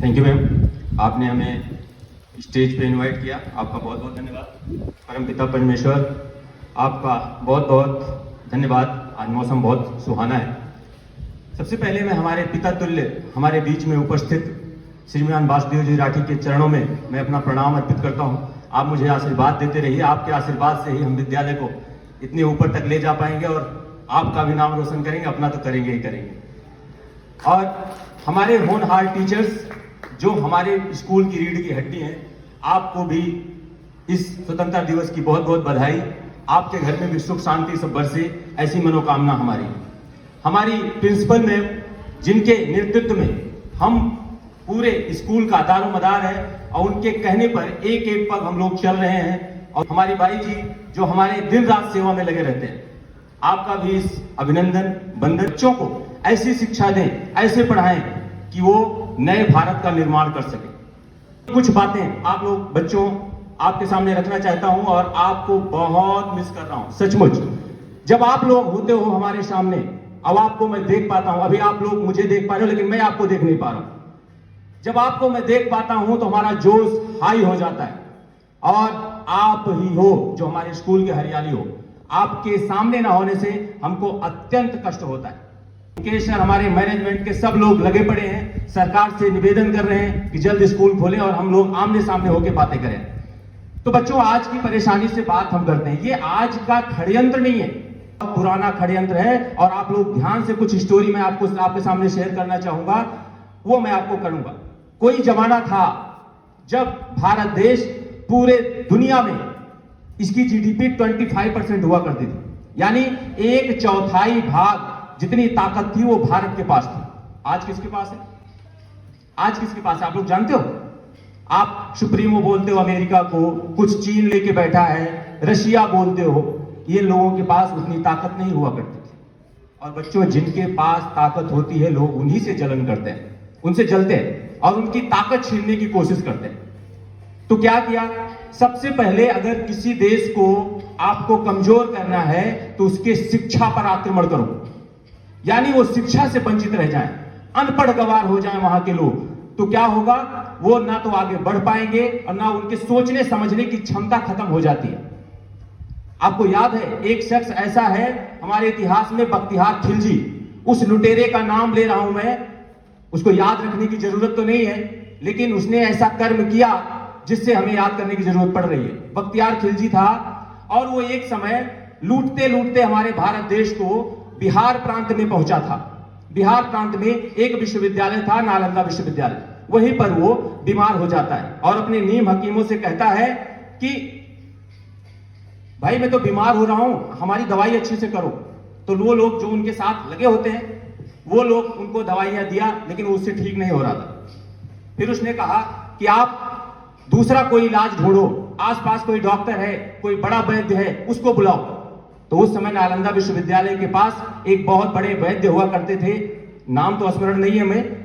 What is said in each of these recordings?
Thank you ma'am, आपने हमें stage पे इनवाइट किया, आपका बहुत बहुत धन्यवाद। परमपिता परमेश्वर आपका बहुत बहुत धन्यवाद। आज मौसम बहुत सुहाना है। सबसे पहले मैं हमारे पिता तुल्य हमारे बीच में उपस्थित श्रीमान वासुदेव जी राठी के चरणों में मैं अपना प्रणाम अर्पित करता हूं। आप मुझे आशीर्वाद देते रहिए, आपके आशीर्वाद से ही हम विद्यालय को इतने ऊपर तक ले जा पाएंगे और आपका भी नाम रोशन करेंगे, अपना तो करेंगे ही करेंगे। और हमारे होनहार टीचर्स जो हमारे स्कूल की रीढ़ की हड्डी हैं, आपको भी इस स्वतंत्रता दिवस की बहुत बहुत बधाई। आपके घर में भी सुख शांति सब बरसे, ऐसी मनोकामना हमारी। हमारी प्रिंसिपल मैम जिनके नेतृत्व में हम पूरे स्कूल का दारोमदार है और उनके कहने पर एक एक पग हम लोग चल रहे हैं, और हमारी बाई जी जो हमारे दिन रात सेवा में लगे रहते हैं, आपका भी इस अभिनंदन बंदन। बच्चों को ऐसी शिक्षा दें, ऐसे पढ़ाएं कि वो नए भारत का निर्माण कर सके। कुछ बातें आप लोग बच्चों आपके सामने रखना चाहता हूं और आपको बहुत मिस कर रहा हूं सचमुच। जब आप लोग होते हो हमारे सामने, अब आपको मैं देख पाता हूं, अभी आप लोग मुझे देख पा रहे हो लेकिन मैं आपको देख नहीं पा रहा हूं। जब आपको मैं देख पाता हूं तो हमारा जोश हाई हो जाता है, और आप ही हो जो हमारे स्कूल की हरियाली हो। आपके सामने ना होने से हमको अत्यंत कष्ट होता है। मुकेश सर, हमारे मैनेजमेंट के सब लोग लगे पड़े हैं, सरकार से निवेदन कर रहे हैं कि जल्द स्कूल खोलें और हम लोग आमने सामने होकर बातें करें। तो बच्चों, आज की परेशानी से बात हम करते हैं। ये आज का षड्यंत्र नहीं है, पुराना षड्यंत्र है, और आप लोग ध्यान से कुछ स्टोरी मैं आपके सामने शेयर करना चाहूंगा, वो मैं आपको करूंगा। कोई जमाना था जब भारत देश पूरे दुनिया में इसकी जीडीपी 25% हुआ करती थी, यानी 1/4 भाग जितनी ताकत थी वो भारत के पास थी। आज किसके पास है? आज किसके पास है आप लोग जानते हो? आप सुप्रीमो बोलते हो अमेरिका को, कुछ चीन लेके बैठा है, रशिया बोलते हो। ये लोगों के पास उतनी ताकत नहीं हुआ करती थी। और बच्चों, जिनके पास ताकत होती है लोग उन्हीं से जलन करते हैं, उनसे जलते हैं और उनकी ताकत छीनने की कोशिश करते हैं। तो क्या किया? सबसे पहले अगर किसी देश को आपको कमजोर करना है तो उसके शिक्षा पर आक्रमण करो, यानी वो शिक्षा से वंचित रह जाएं, अनपढ़ गवार हो जाएं वहां के लोग। तो क्या होगा? वो ना तो आगे बढ़ पाएंगे और ना उनके सोचने समझने की क्षमता खत्म हो जाती है। आपको याद है एक शख्स ऐसा है हमारे इतिहास में, बख्तियार खिलजी। उस लुटेरे का नाम ले रहा हूं मैं, उसको याद रखने की जरूरत तो नहीं है, लेकिन उसने ऐसा कर्म किया जिससे हमें याद करने की जरूरत पड़ रही है। बख्तियार खिलजी था और वो एक समय लूटते लूटते हमारे भारत देश को बिहार प्रांत में पहुंचा था। बिहार प्रांत में एक विश्वविद्यालय था, नालंदा विश्वविद्यालय। वहीं पर वो बीमार हो जाता है और अपने नीम हकीमों से कहता है कि भाई मैं तो बीमार हो रहा हूं, हमारी दवाई अच्छे से करो। तो वो लोग जो उनके साथ लगे होते हैं वो लोग उनको दवाइयां दिया, लेकिन वो उससे ठीक नहीं हो रहा था। फिर उसने कहा कि आप दूसरा कोई इलाज ढूंढो, आसपास कोई डॉक्टर है, कोई बड़ा वैद्य है, उसको बुलाओ। तो उस समय नालंदा विश्वविद्यालय के पास एक बहुत बड़े वैद्य हुआ करते थे, नाम तो स्मरण नहीं है हमें,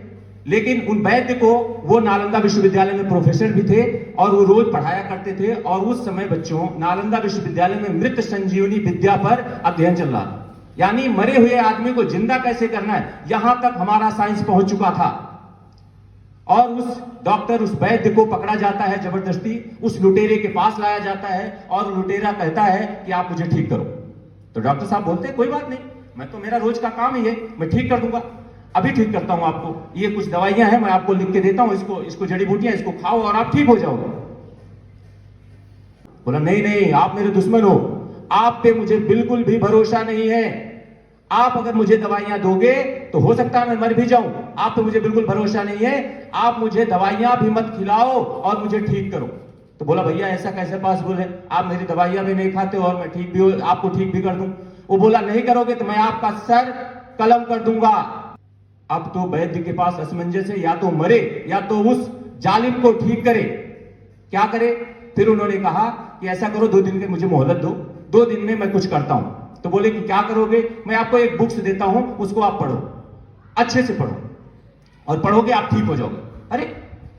लेकिन उन वैद्य को वो नालंदा विश्वविद्यालय में प्रोफेसर भी थे और वो रोज पढ़ाया करते थे। और उस समय बच्चों नालंदा विश्वविद्यालय में मृत संजीवनी विद्या पर अध्ययन चल रहा था, यानी मरे हुए आदमी को जिंदा कैसे करना है, यहां तक हमारा साइंस पहुंच चुका था। और उस डॉक्टर, उस वैद्य को पकड़ा जाता है जबरदस्ती, उस लुटेरे के पास लाया जाता है और लुटेरा कहता है कि आप मुझे ठीक करो। तो डॉक्टर साहब बोलते हैं कोई बात नहीं, मैं तो, मेरा रोज का काम ही है, मैं ठीक कर दूंगा, अभी ठीक करता हूं आपको, ये कुछ दवाइयां हैं मैं आपको लिख के देता हूं, इसको जड़ी बूटियां, इसको खाओ और आप ठीक हो जाओगे। बोला नहीं नहीं, आप मेरे दुश्मन हो, आप पे मुझे बिल्कुल भी भरोसा नहीं है। आप अगर मुझे दवाइयां दोगे तो हो सकता है मैं मर भी जाऊं, आप पे मुझे बिल्कुल भरोसा नहीं है, आप मुझे दवाइयां भी मत खिलाओ और मुझे ठीक करो। तो बोला भैया ऐसा कैसे पॉसिबल है, आप मेरी दवाइयां भी नहीं खाते और मैं ठीक भी, आपको ठीक भी कर दूं। वो बोला नहीं करोगे तो मैं आपका सर कलम कर दूंगा। अब तो वैद्य के पास असमंजस है, या तो मरे या तो उस जालिम को ठीक करे। क्या करे? फिर उन्होंने कहा कि ऐसा करो, 2 दिन की मुझे मोहलत दो, 2 दिन में मैं कुछ करता हूं। तो बोले कि क्या करोगे? मैं आपको एक बुक्स देता हूं, उसको आप पढ़ो, अच्छे से पढ़ो, और पढ़ोगे आप ठीक हो जाओगे। अरे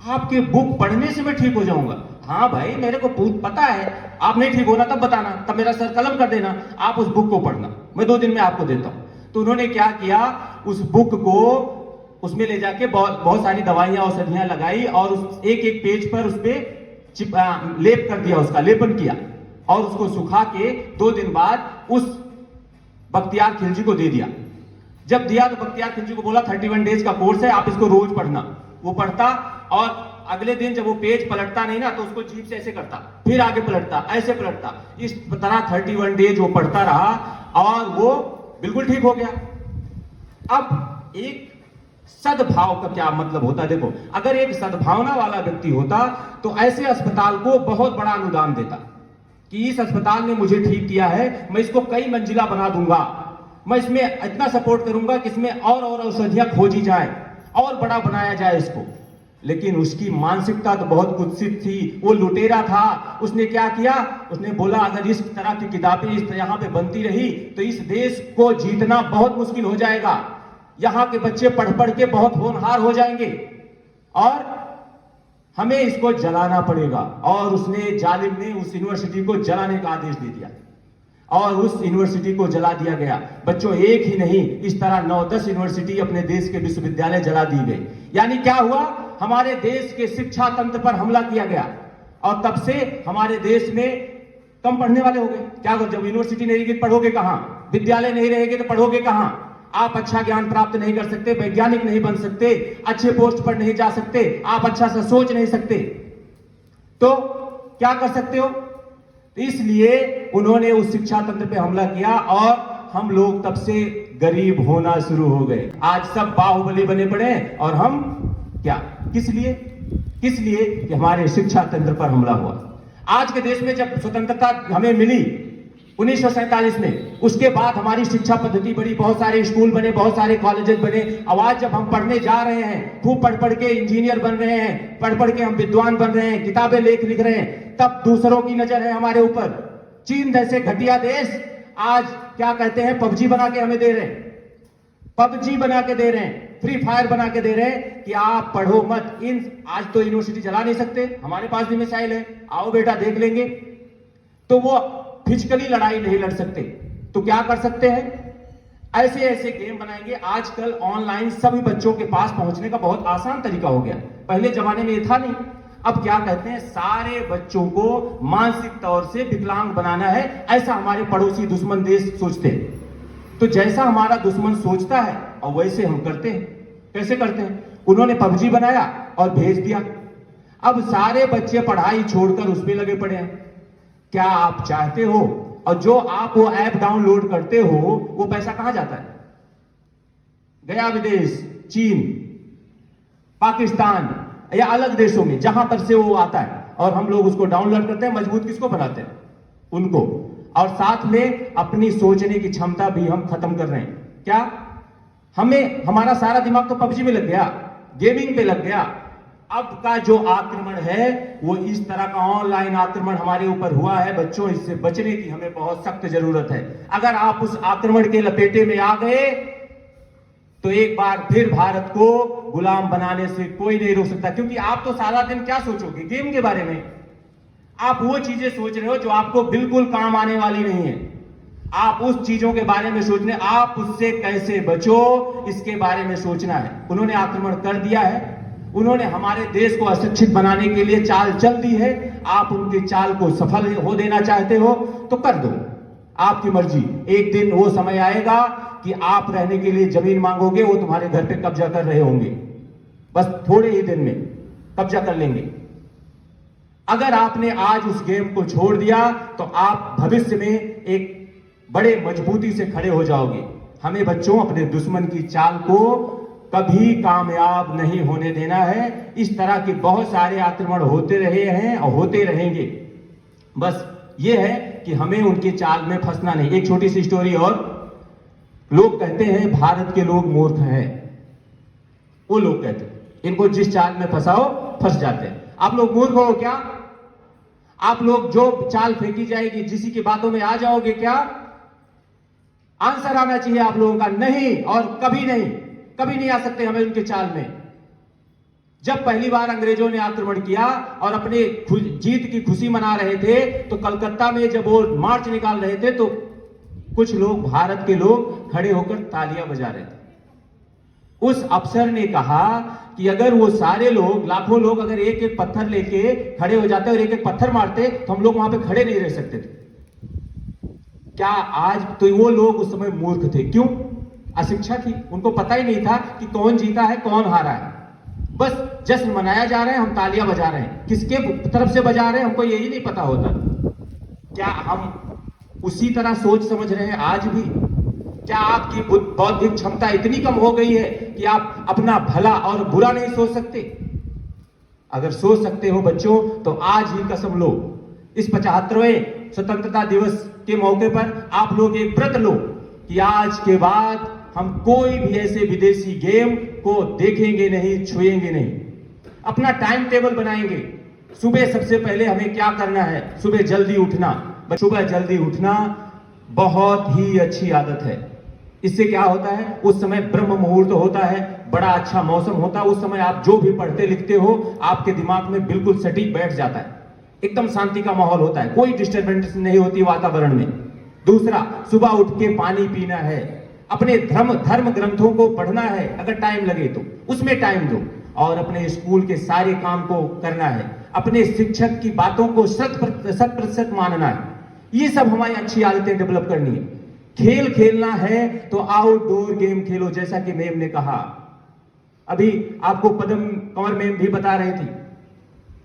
आपके बुक पढ़ने से मैं ठीक हो जाऊंगा? हाँ भाई, मेरे को पता है, आप नहीं ठीक होना तब बताना, तब मेरा सर कलम कर देना, आप उस बुक को पढ़ना, मैं 2 दिन में आपको देता हूं। तो उन्होंने क्या किया, उस बुक को उसमें ले जाके बहुत सारी दवाइयां औषधियां लगाई और उस एक एक पेज पर उस पर लेप कर दिया, उसका लेपन किया और उसको सुखा के 2 दिन बाद उस बख्तियार खिलजी को दे दिया। जब दिया तो बख्तियार खिलजी को बोला 31 डेज का कोर्स है, आप इसको रोज पढ़ना। वो पढ़ता और अगले दिन जब वो पेज पलटता नहीं ना तो उसको जीभ से ऐसे करता, फिर आगे पलटता, ऐसे पलटता, इस तरह 31 डेज वो पढ़ता रहा और वो बिल्कुल ठीक हो गया। अब एक सद्भाव का क्या मतलब होता है, देखो अगर एक सद्भावना वाला व्यक्ति होता तो ऐसे अस्पताल को बहुत बड़ा अनुदान देता कि इस अस्पताल ने मुझे ठीक किया है, मैं इसको कई मंजिला बना दूंगा, मैं इसमें इतना सपोर्ट करूंगा कि इसमें और औषधियां खोजी जाए और बड़ा बनाया जाए इसको। लेकिन उसकी मानसिकता तो बहुत कुत्सित थी, वो लुटेरा था। उसने क्या किया, उसने बोला अगर इस तरह की किताबें इस यहाँ पे बनती रही तो इस देश को जीतना बहुत मुश्किल हो जाएगा, यहाँ के बच्चे पढ़ पढ़ के बहुत होनहार हो जाएंगे और हमें इसको जलाना पड़ेगा। और उसने जालिम ने उस यूनिवर्सिटी को जलाने का आदेश दे दिया और उस यूनिवर्सिटी को जला दिया गया। बच्चों एक ही नहीं, इस तरह 9-10 यूनिवर्सिटी अपने देश के विश्वविद्यालय जला दी गए। यानी क्या हुआ, हमारे देश के शिक्षा तंत्र पर हमला किया गया और तब से हमारे देश में कम पढ़ने वाले हो गए। क्या हो, जब यूनिवर्सिटी नहीं रहेगी पढ़ोगे कहां, विद्यालय नहीं रहेगी तो पढ़ोगे कहां, आप अच्छा ज्ञान प्राप्त नहीं कर सकते, वैज्ञानिक नहीं बन सकते, अच्छे पोस्ट पर नहीं जा सकते, आप अच्छा सा सोच नहीं सकते, तो क्या कर सकते हो। इसलिए उन्होंने उस शिक्षा तंत्र पे हमला किया और हम लोग तब से गरीब होना शुरू हो गए। आज सब बाहुबली बने पड़े और हम क्या, किस लिए कि हमारे शिक्षा तंत्र पर हमला हुआ। आज के देश में जब स्वतंत्रता हमें मिली 1947 में, उसके बाद हमारी शिक्षा पद्धति बढ़ी, बहुत सारे स्कूल बने, बहुत सारे कॉलेजेस बने। अब आज जब हम पढ़ने जा रहे हैं, खूब पढ़ पढ़ के इंजीनियर बन रहे हैं, पढ़ पढ़ के हम विद्वान बन रहे हैं, किताबें लेख लिख रहे हैं, तब दूसरों की नजर है हमारे ऊपर। चीन जैसे घटिया देश आज क्या कहते हैं, पबजी बना के हमें दे रहे हैं, पबजी बना के दे रहे हैं, फ्री फायर बना के दे रहे हैं कि आप पढ़ो मत। आज तो यूनिवर्सिटी चला नहीं सकते, हमारे पास भी मिसाइल है, आओ बेटा देख लेंगे। तो वो फिजिकली लड़ाई नहीं लड़ सकते, तो क्या कर सकते हैं, ऐसे ऐसे गेम बनाएंगे। आजकल ऑनलाइन सभी बच्चों के पास पहुंचने का बहुत आसान तरीका हो गया, पहले जमाने में ये था नहीं। अब क्या कहते हैं, सारे बच्चों को मानसिक तौर से विकलांग बनाना है, ऐसा हमारे पड़ोसी दुश्मन देश सोचते हैं। तो जैसा हमारा दुश्मन सोचता है और वैसे हम करते हैं। कैसे करते हैं, उन्होंने पबजी बनाया और भेज दिया, अब सारे बच्चे पढ़ाई छोड़कर उस पर लगे पड़े हैं। क्या आप चाहते हो, और जो आप वो ऐप डाउनलोड करते हो वो पैसा कहां जाता है, गया विदेश, चीन, पाकिस्तान या अलग देशों में जहां पर से वो आता है, और हम लोग उसको डाउनलोड करते हैं। मजबूत किसको बनाते हैं, उनको, और साथ में अपनी सोचने की क्षमता भी हम खत्म कर रहे हैं। क्या, हमें हमारा सारा दिमाग तो पबजी में लग गया, गेमिंग पे लग गया। अब का जो आक्रमण है वो इस तरह का ऑनलाइन आक्रमण हमारे ऊपर हुआ है। बच्चों, इससे बचने की हमें बहुत सख्त जरूरत है। अगर आप उस आक्रमण के लपेटे में आ गए तो एक बार फिर भारत को गुलाम बनाने से कोई नहीं रोक सकता। क्योंकि आप तो सारा दिन क्या सोचोगे, गेम के बारे में। आप वो चीजें सोच रहे हो जो आपको बिल्कुल काम आने वाली नहीं है। आप उस चीजों के बारे में सोचने, आप उससे कैसे बचो इसके बारे में सोचना है। उन्होंने आक्रमण कर दिया है, उन्होंने हमारे देश को अशिक्षित बनाने के लिए चाल चल दी है। आप उनकी चाल को सफल हो देना चाहते हो तो कर दो, आपकी मर्जी। एक दिन वो समय आएगा कि आप रहने के लिए जमीन मांगोगे, वो तुम्हारे घर पे कब्जा कर रहे होंगे, बस थोड़े ही दिन में कब्जा कर लेंगे। अगर आपने आज उस गेम को छोड़ दिया तो आप भविष्य में एक बड़े मजबूती से खड़े हो जाओगे। हमें बच्चों अपने दुश्मन की चाल को कभी कामयाब नहीं होने देना है। इस तरह के बहुत सारे आक्रमण होते रहे हैं और होते रहेंगे। बस ये है कि हमें उनकी चाल में फंसना नहीं। एक छोटी सी स्टोरी और, लोग कहते हैं भारत के लोग मूर्ख हैं, वो लोग कहते हैं इनको जिस चाल में फंसाओ फंस जाते हैं। आप लोग मूर्ख हो क्या? आप लोग जो चाल फेंकी जाएगी जिसी की बातों में आ जाओगे क्या? आंसर आना चाहिए आप लोगों का, नहीं और कभी नहीं, कभी नहीं आ सकते हमें उनके चाल में। जब पहली बार अंग्रेजों ने आक्रमण किया और अपने जीत की खुशी मना रहे थे तो कलकत्ता में जब वो मार्च निकाल रहे थे तो कुछ लोग, भारत के लोग खड़े होकर तालियां बजा रहे थे। उस अफसर ने कहा कि अगर वो सारे लोग, लाखों लोग अगर एक एक पत्थर लेके खड़े हो जाते और एक एक पत्थर मारते तो हम लोग वहां पे खड़े नहीं रह सकते थे। क्या आज तो वो लोग उस समय मूर्ख थे? क्यों? अशिक्षा थी, उनको पता ही नहीं था कि कौन जीता है कौन हारा है। बस जश्न मनाया जा रहा है, हम तालियां बजा रहे हैं, किसके तरफ से बजा रहे हैं हमको यही नहीं पता होता। क्या हम उसी तरह सोच समझ रहे हैं आज भी? क्या आपकी बौद्धिक क्षमता इतनी कम हो गई है कि आप अपना भला और बुरा नहीं सोच सकते? अगर सोच सकते हो बच्चों तो आज ही कसम लो, इस 75वें स्वतंत्रता दिवस के मौके पर आप लोग एक व्रत लो कि आज के बाद हम कोई भी ऐसे विदेशी गेम को देखेंगे नहीं, छुएंगे नहीं। अपना टाइम टेबल बनाएंगे। सुबह सबसे पहले हमें क्या करना है? सुबह जल्दी उठना। सुबह जल्दी उठना बहुत ही अच्छी आदत है। इससे क्या होता है? उस समय ब्रह्म मुहूर्त होता है, बड़ा अच्छा मौसम होता है। उस समय आप जो भी पढ़ते लिखते हो आपके दिमाग में बिल्कुल सटीक बैठ जाता है, एकदम शांति का माहौल होता है, कोई डिस्टर्बेंस नहीं होती वातावरण में। दूसरा, सुबह उठ के पानी पीना है, अपने धर्म ग्रंथों को पढ़ना है, अगर टाइम लगे तो उसमें टाइम दो, और अपने स्कूल के सारे काम को करना है, अपने शिक्षक की बातों को 100% मानना है। ये सब हमारी अच्छी आदतें डेवलप करनी है। खेल खेलना है तो आउटडोर गेम खेलो, जैसा कि मैम ने कहा। अभी आपको पद्म कंवर मैम भी बता रही थी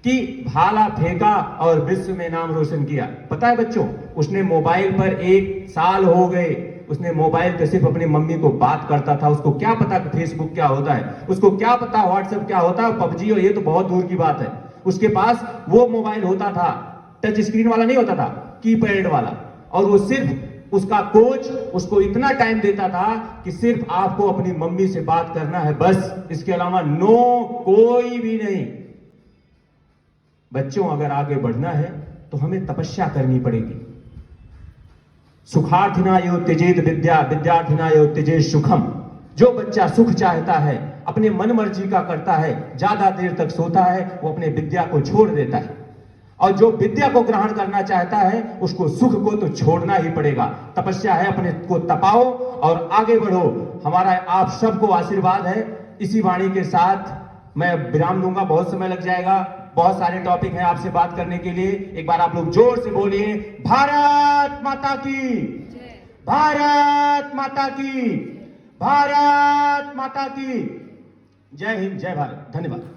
कि भाला फेंका और विश्व में नाम रोशन किया। पता है बच्चों, उसने मोबाइल पर 1 साल हो गए, उसने मोबाइल पे सिर्फ अपनी मम्मी को बात करता था। उसको क्या पता कि फेसबुक क्या होता है, उसको क्या पता व्हाट्सएप क्या होता है, पबजी, और ये तो बहुत दूर की बात है। उसके पास वो मोबाइल होता था, टच स्क्रीन वाला नहीं होता था, कीपैड वाला, और वो सिर्फ उसका कोच उसको इतना टाइम देता था कि सिर्फ आपको अपनी मम्मी से बात करना है, बस, इसके अलावा नो, कोई भी नहीं। बच्चों, अगर आगे बढ़ना है तो हमें तपस्या करनी पड़ेगी। सुखार्थिना यो त्यजेत विद्या, विद्यार्थिना यो त्यजेत सुखम। जो बच्चा सुख चाहता है, अपने मन मर्जी का करता है, ज्यादा देर तक सोता है, वो अपने विद्या को छोड़ देता है। और जो विद्या को ग्रहण करना चाहता है उसको सुख को तो छोड़ना ही पड़ेगा। तपस्या है, अपने को तपाओ और आगे बढ़ो। हमारा आप सबको आशीर्वाद है। इसी वाणी के साथ मैं विराम दूंगा, बहुत समय लग जाएगा, बहुत सारे टॉपिक हैं आपसे बात करने के लिए। एक बार आप लोग जोर से बोलिए, भारत माता की, भारत माता की, भारत माता की। जय हिंद, जय भारत। धन्यवाद।